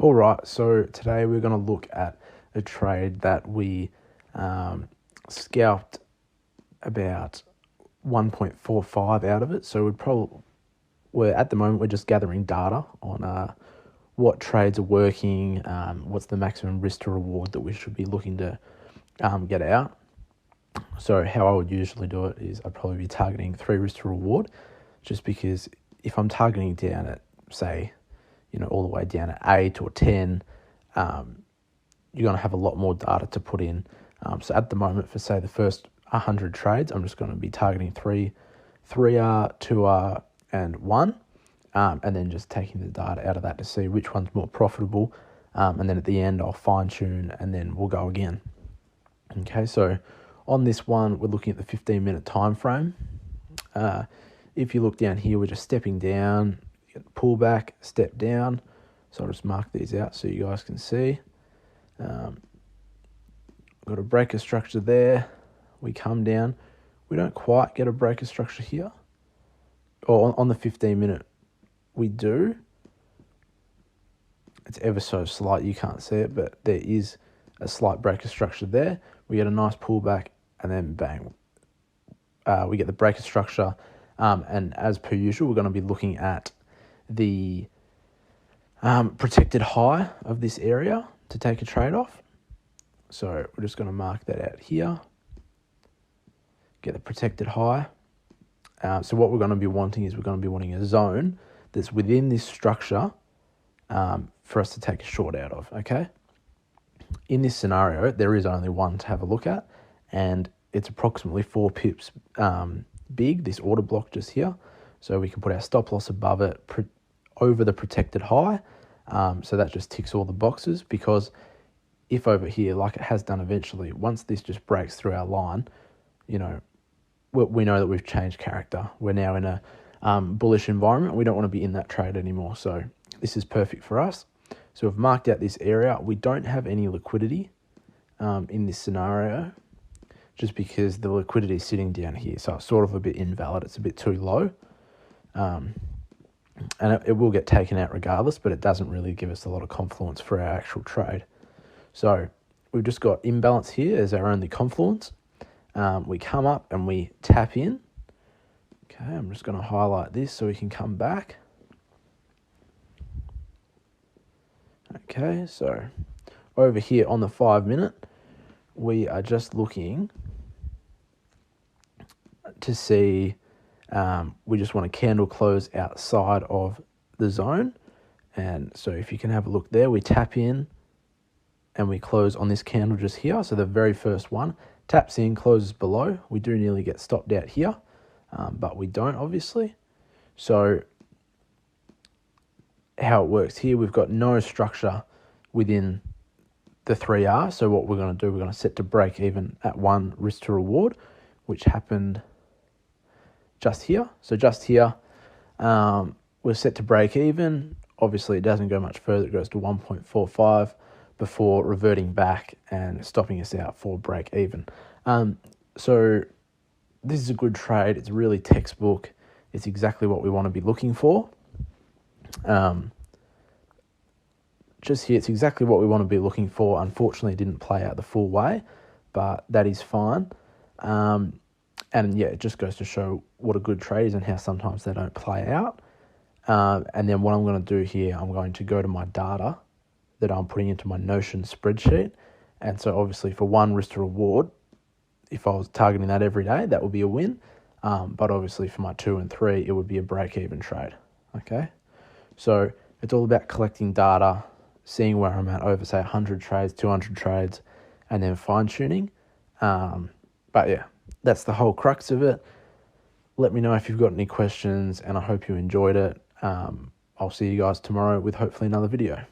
All right, so today we're going to look at a trade that we scalped about 1.45 out of it. So we're at the moment we're just gathering data on what trades are working, what's the maximum risk to reward that we should be looking to get out. So how I would usually do it is I'd probably be targeting 3 risk to reward, just because if I'm targeting down at, say, all the way down at 8 or 10, you're going to have a lot more data to put in. So at the moment, for say the first 100 trades, I'm just going to be targeting 3R, 2R, and 1, and then just taking the data out of that to see which one's more profitable. And then at the end, I'll fine tune, and then we'll go again. Okay, so on this one, we're looking at the 15-minute time frame. If you look down here, we're just stepping down. Get the pullback, step down. So I'll just mark these out so you guys can see. Got a breaker structure there. We come down. We don't quite get a breaker structure here. Or on the 15-minute, we do. It's ever so slight, you can't see it, but there is a slight breaker structure there. We get a nice pullback, and then bang. We get the breaker structure. And as per usual, we're going to be looking at the protected high of this area to take a trade off. So we're just going to mark that out here. Get the protected high. So what we're going to be wanting is we're going to be wanting a zone that's within this structure for us to take a short out of, okay? In this scenario, there is only one to have a look at, and it's approximately 4 pips big, this order block just here. So we can put our stop loss above it, over the protected high. So that just ticks all the boxes, because if over here, like it has done eventually, once this just breaks through our line, we know that we've changed character. We're now in a bullish environment. We don't want to be in that trade anymore. So this is perfect for us. So we've marked out this area. We don't have any liquidity in this scenario, just because the liquidity is sitting down here. So it's sort of a bit invalid. It's a bit too low. And it will get taken out regardless, but it doesn't really give us a lot of confluence for our actual trade. So we've just got imbalance here as our only confluence. We come up and we tap in. Okay, I'm just going to highlight this so we can come back. Okay, so over here on the 5-minute, we are just looking to see, we just want a candle close outside of the zone. And so if you can have a look there, we tap in and we close on this candle just here. So the very first one taps in, closes below. We do nearly get stopped out here, but we don't, obviously. So how it works here, we've got no structure within the 3R. So what we're going to do, we're going to set to break even at 1 risk to reward, which happened just here. So just here, we're set to break even. Obviously, it doesn't go much further. It goes to 1.45 before reverting back and stopping us out for break even. So this is a good trade. It's really textbook. It's exactly what we want to be looking for. Just here, it's exactly what we want to be looking for. Unfortunately, it didn't play out the full way, but that is fine. And yeah, it just goes to show what a good trade is and how sometimes they don't play out. And then what I'm going to do here, I'm going to go to my data that I'm putting into my Notion spreadsheet. And so obviously for 1 risk to reward, if I was targeting that every day, that would be a win. But obviously for my 2 and 3, it would be a break-even trade. Okay, so it's all about collecting data, seeing where I'm at over, say, 100 trades, 200 trades, and then fine-tuning. But yeah, that's the whole crux of it. Let me know if you've got any questions, and I hope you enjoyed it. I'll see you guys tomorrow with hopefully another video.